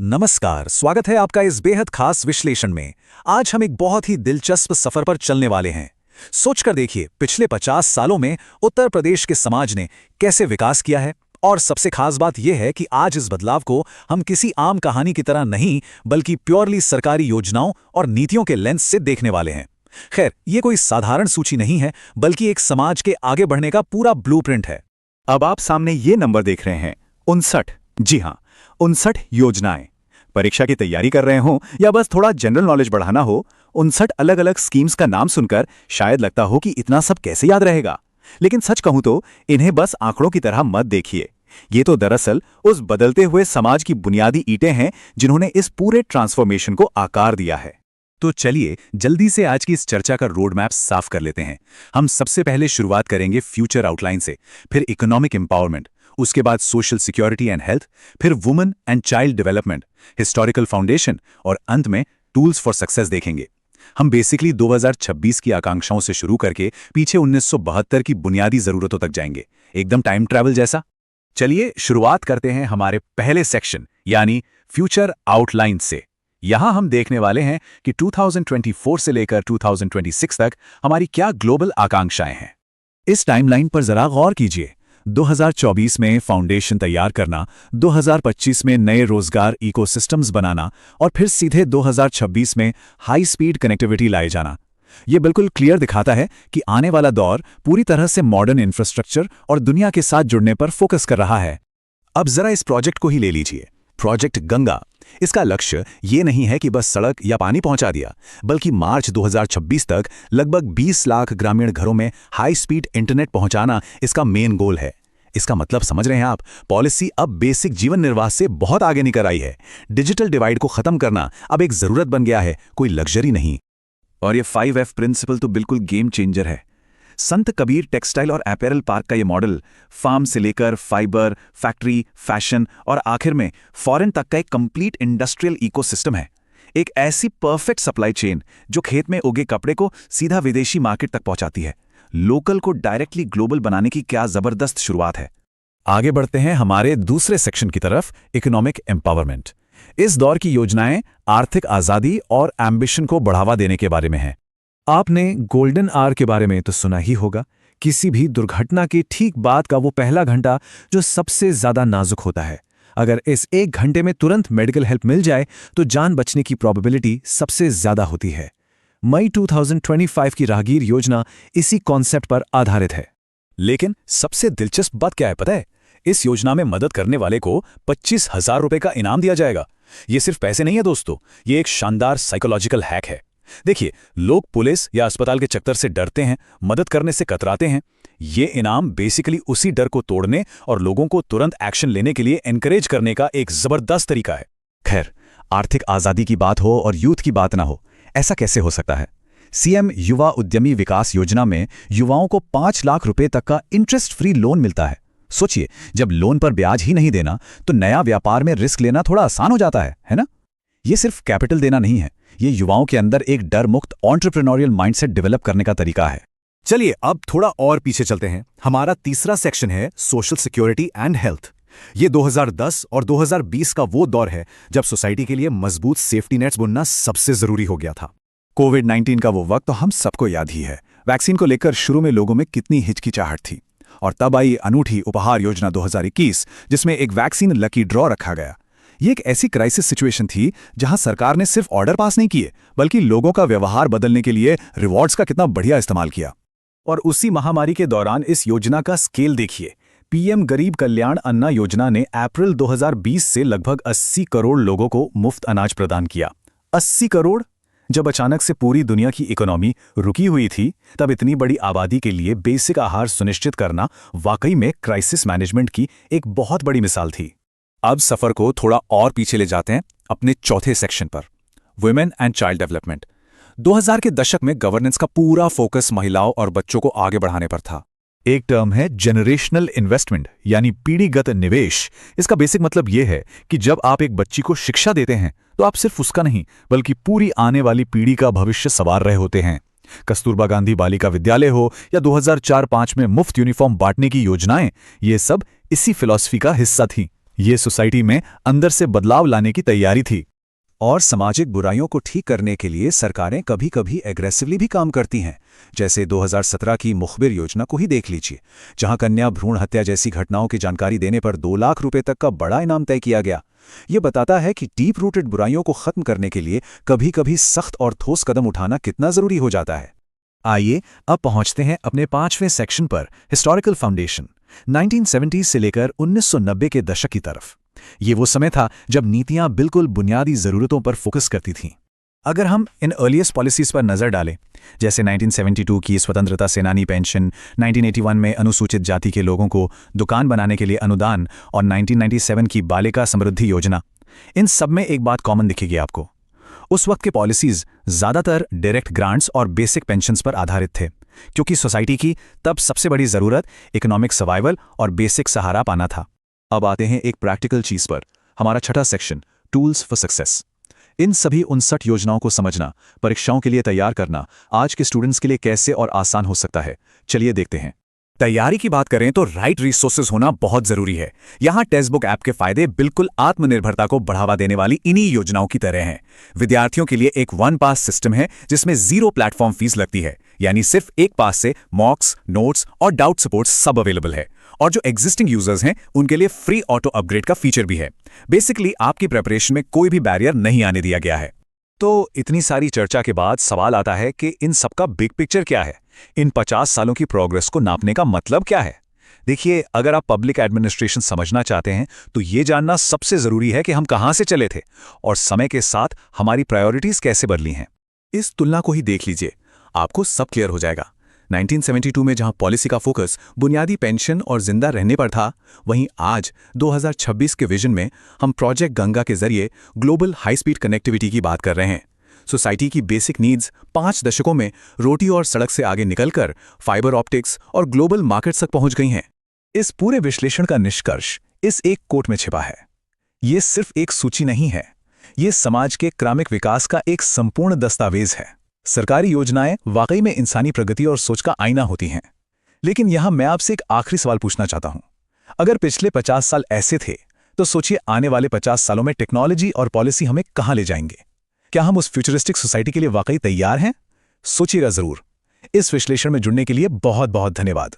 नमस्कार, स्वागत है आपका इस बेहद खास विश्लेषण में। आज हम एक बहुत ही दिलचस्प सफर पर चलने वाले हैं। सोचकर देखिए, पिछले 50 सालों में उत्तर प्रदेश के समाज ने कैसे विकास किया है। और सबसे खास बात यह है कि आज इस बदलाव को हम किसी आम कहानी की तरह नहीं, बल्कि प्योरली सरकारी योजनाओं और नीतियों के लेंस से देखने वाले हैं। खैर, ये कोई साधारण सूची नहीं है, बल्कि एक समाज के आगे बढ़ने का पूरा ब्लूप्रिंट है। अब आप सामने ये नंबर देख रहे हैं 59। जी हां, 59 योजनाएं। परीक्षा की तैयारी कर रहे हों या बस थोड़ा जनरल नॉलेज बढ़ाना हो, 59 अलग अलग स्कीम्स का नाम सुनकर शायद लगता हो कि इतना सब कैसे याद रहेगा। लेकिन सच कहूं तो इन्हें बस आंकड़ों की तरह मत देखिए। ये तो दरअसल उस बदलते हुए समाज की बुनियादी ईंटें हैं जिन्होंने इस पूरे ट्रांसफॉर्मेशन को आकार दिया है। तो चलिए जल्दी से आज की इस चर्चा का रोड मैप साफ कर लेते हैं। हम सबसे पहले शुरुआत करेंगे फ्यूचर आउटलाइन से, फिर इकोनॉमिक एम्पावरमेंट, उसके बाद सोशल सिक्योरिटी एंड हेल्थ, फिर women and child development, historical foundation और अंत में टूल्स फॉर सक्सेस देखेंगे। हम बेसिकली 2026 की आकांक्षाओं से शुरू करके पीछे 1972 की बुनियादी जरूरतों तक जाएंगे, एकदम टाइम ट्रैवल जैसा। चलिए शुरुआत करते हैं हमारे पहले सेक्शन यानी फ्यूचर आउटलाइन से। यहां हम देखने वाले हैं कि 2024 से लेकर 2026 तक हमारी क्या ग्लोबल आकांक्षाएं हैं। इस टाइमलाइन पर जरा गौर कीजिए। 2024 में फाउंडेशन तैयार करना, 2025 में नए रोजगार इकोसिस्टम्स बनाना और फिर सीधे 2026 में हाई स्पीड कनेक्टिविटी लाए जाना। ये बिल्कुल क्लियर दिखाता है कि आने वाला दौर पूरी तरह से मॉडर्न इंफ्रास्ट्रक्चर और दुनिया के साथ जुड़ने पर फोकस कर रहा है। अब जरा इस प्रोजेक्ट को ही ले लीजिए, प्रोजेक्ट गंगा। इसका लक्ष्य ये नहीं है कि बस सड़क या पानी पहुंचा दिया, बल्कि मार्च 2026 तक लगभग 20 लाख ग्रामीण घरों में हाई स्पीड इंटरनेट पहुंचाना इसका मेन गोल है। इसका मतलब समझ रहे हैं आप, पॉलिसी अब बेसिक जीवन निर्वाह से बहुत आगे निकल आई है। डिजिटल डिवाइड को खत्म करना अब एक जरूरत बन गया है, कोई लग्जरी नहीं। और ये 5F प्रिंसिपल तो बिल्कुल गेम चेंजर है। संत कबीर टेक्सटाइल और अपैरल पार्क का ये मॉडल फार्म से लेकर फाइबर, फैक्ट्री, फैशन और आखिर में फॉरेन तक का एक कंप्लीट इंडस्ट्रियल इकोसिस्टम है। एक ऐसी परफेक्ट सप्लाई चेन जो खेत में उगे कपड़े को सीधा विदेशी मार्केट तक पहुंचाती है। लोकल को डायरेक्टली ग्लोबल बनाने की क्या जबरदस्त शुरुआत है। आगे बढ़ते हैं हमारे दूसरे सेक्शन की तरफ, इकोनॉमिक एम्पावरमेंट। इस दौर की योजनाएं आर्थिक आजादी और एम्बिशन को बढ़ावा देने के बारे में हैं। आपने गोल्डन आवर के बारे में तो सुना ही होगा, किसी भी दुर्घटना के ठीक बाद का वो पहला घंटा जो सबसे ज्यादा नाजुक होता है। अगर इस एक घंटे में तुरंत मेडिकल हेल्प मिल जाए तो जान बचने की प्रोबेबिलिटी सबसे ज्यादा होती है। मई 2025 की राहगीर योजना इसी कॉन्सेप्ट पर आधारित है। लेकिन सबसे दिलचस्प बात क्या है पता है? इस योजना में मदद करने वाले को 25,000 रुपए का इनाम दिया जाएगा। ये सिर्फ पैसे नहीं है दोस्तों, ये एक शानदार साइकोलॉजिकल हैक है। देखिए, लोग पुलिस या अस्पताल के चक्कर से डरते हैं, मदद करने से कतराते हैं। ये इनाम बेसिकली उसी डर को तोड़ने और लोगों को तुरंत एक्शन लेने के लिए एनकरेज करने का एक जबरदस्त तरीका है। खैर, आर्थिक आजादी की बात हो और यूथ की बात ना हो, ऐसा कैसे हो सकता है? सीएम युवा उद्यमी विकास योजना में युवाओं को 5 लाख रुपए तक का इंटरेस्ट फ्री लोन मिलता है। सोचिए, जब लोन पर ब्याज ही नहीं देना तो नया व्यापार में रिस्क लेना थोड़ा आसान हो जाता है ना? ये सिर्फ कैपिटल देना नहीं है, ये युवाओं के अंदर एक डर मुक्त एंटरप्रेन्योरियल माइंडसेट डेवलप करने का तरीका है। चलिए अब थोड़ा और पीछे चलते हैं। हमारा तीसरा सेक्शन है सोशल सिक्योरिटी एंड हेल्थ। ये 2010 और 2020 का वो दौर है जब सोसाइटी के लिए मजबूत सेफ्टी नेट्स बुनना सबसे जरूरी हो गया था। कोविड-19 का वो वक्त तो हम सबको याद ही है। वैक्सीन को लेकर शुरू में लोगों में कितनी हिचकिचाहट थी, और तब आई अनूठी उपहार योजना 2021, जिसमें एक वैक्सीन लकी ड्रॉ रखा गया। ये एक ऐसी क्राइसिस सिचुएशन थी जहां सरकार ने सिर्फ ऑर्डर पास नहीं किए, बल्कि लोगों का व्यवहार बदलने के लिए रिवॉर्ड्स का कितना बढ़िया इस्तेमाल किया। और उसी महामारी के दौरान इस योजना का स्केल देखिए। पीएम गरीब कल्याण अन्न योजना ने अप्रैल 2020 से लगभग 80 करोड़ लोगों को मुफ्त अनाज प्रदान किया। 80 करोड़! जब अचानक से पूरी दुनिया की इकोनॉमी रुकी हुई थी, तब इतनी बड़ी आबादी के लिए बेसिक आहार सुनिश्चित करना वाकई में क्राइसिस मैनेजमेंट की एक बहुत बड़ी मिसाल थी। अब सफर को थोड़ा और पीछे ले जाते हैं अपने चौथे सेक्शन पर, वुमेन एंड चाइल्ड डेवलपमेंट। 2000 के दशक में गवर्नेंस का पूरा फोकस महिलाओं और बच्चों को आगे बढ़ाने पर था। एक टर्म है जनरेशनल इन्वेस्टमेंट, यानी पीढ़ीगत निवेश। इसका बेसिक मतलब यह है कि जब आप एक बच्ची को शिक्षा देते हैं तो आप सिर्फ उसका नहीं, बल्कि पूरी आने वाली पीढ़ी का भविष्य संवार रहे होते हैं। कस्तूरबा गांधी बालिका विद्यालय हो या 2004-05 में मुफ्त यूनिफॉर्म बांटने की योजनाएं, ये सब इसी फिलॉसफी का हिस्सा थी। ये सोसाइटी में अंदर से बदलाव लाने की तैयारी थी। और सामाजिक बुराइयों को ठीक करने के लिए सरकारें कभी-कभी एग्रेसिवली भी काम करती हैं। जैसे 2017 की मुखबिर योजना को ही देख लीजिए, जहां कन्या भ्रूण हत्या जैसी घटनाओं की जानकारी देने पर 2 लाख रुपए तक का बड़ा इनाम तय किया गया। ये बताता है कि डीप रूटेड बुराइयों को खत्म करने के लिए कभी-कभी सख्त और ठोस कदम उठाना कितना जरूरी हो जाता है। आइए अब पहुंचते हैं अपने 5वें सेक्शन पर, हिस्टोरिकल फाउंडेशन, 1970 से लेकर 1990 के दशक की तरफ। ये वो समय था जब नीतियां बिल्कुल बुनियादी जरूरतों पर फोकस करती थीं। अगर हम इन अर्लीस्ट पॉलिसीज पर नजर डालें, जैसे 1972 की स्वतंत्रता सेनानी पेंशन, 1981 में अनुसूचित जाति के लोगों को दुकान बनाने के लिए अनुदान और 1997 की बालिका समृद्धि योजना, इन सब में एक बात कॉमन दिखेगी आपको। उस वक्त के पॉलिसीज ज्यादातर डायरेक्ट ग्रांट्स और बेसिक पेंशन्स पर आधारित थे, क्योंकि सोसाइटी की तब सबसे बड़ी जरूरत इकोनॉमिक सर्वाइवल और बेसिक सहारा पाना था। अब आते हैं एक प्रैक्टिकल चीज पर, हमारा छठा सेक्शन, टूल्स फॉर सक्सेस। इन सभी 59 योजनाओं को समझना, परीक्षाओं के लिए तैयार करना आज के स्टूडेंट्स के लिए कैसे और आसान हो सकता है, चलिए देखते हैं। तैयारी की बात करें तो राइट रिसोर्सेज होना बहुत जरूरी है। यहाँ टेक्स्ट बुक ऐप के फायदे बिल्कुल आत्मनिर्भरता को बढ़ावा देने वाली इन्हीं योजनाओं की तरह हैं। विद्यार्थियों के लिए एक 1 पास सिस्टम है जिसमें 0 प्लेटफॉर्म फीस लगती है, यानी सिर्फ 1 पास से मॉक्स, नोट्स और डाउट सपोर्ट सब अवेलेबल है। और जो एग्जिस्टिंग यूजर्स हैं उनके लिए फ्री ऑटो अपग्रेड का फीचर भी है। बेसिकली आपकी प्रिपरेशन में कोई भी बैरियर नहीं आने दिया गया है। तो इतनी सारी चर्चा के बाद सवाल आता है कि इन सबका बिग पिक्चर क्या है? इन 50 सालों की प्रोग्रेस को नापने का मतलब क्या है? देखिए, अगर आप पब्लिक एडमिनिस्ट्रेशन समझना चाहते हैं तो ये जानना सबसे जरूरी है कि हम कहां से चले थे और समय के साथ हमारी प्रायोरिटीज कैसे बदली हैं। इस तुलना को ही देख लीजिए, आपको सब क्लियर हो जाएगा। 1972 में जहां पॉलिसी का फोकस बुनियादी पेंशन और जिंदा रहने पर था, वहीं आज 2026 के विजन में हम प्रोजेक्ट गंगा के जरिए ग्लोबल हाई स्पीड कनेक्टिविटी की बात कर रहे हैं। सोसाइटी की बेसिक नीड्स 5 दशकों में रोटी और सड़क से आगे निकलकर फाइबर ऑप्टिक्स और ग्लोबल मार्केट्स तक पहुंच गई हैं। इस पूरे विश्लेषण का निष्कर्ष इस एक कोट में छिपा है। ये सिर्फ एक सूची नहीं है, ये समाज के क्रमिक विकास का एक संपूर्ण दस्तावेज है। सरकारी योजनाएं वाकई में इंसानी प्रगति और सोच का आईना होती हैं। लेकिन यहां मैं आपसे एक आखिरी सवाल पूछना चाहता हूं। अगर पिछले 50 साल ऐसे थे, तो सोचिए आने वाले 50 सालों में टेक्नोलॉजी और पॉलिसी हमें कहां ले जाएंगे? क्या हम उस फ्यूचरिस्टिक सोसाइटी के लिए वाकई तैयार हैं? सोचिएगा जरूर। इस विश्लेषण में जुड़ने के लिए बहुत बहुत धन्यवाद।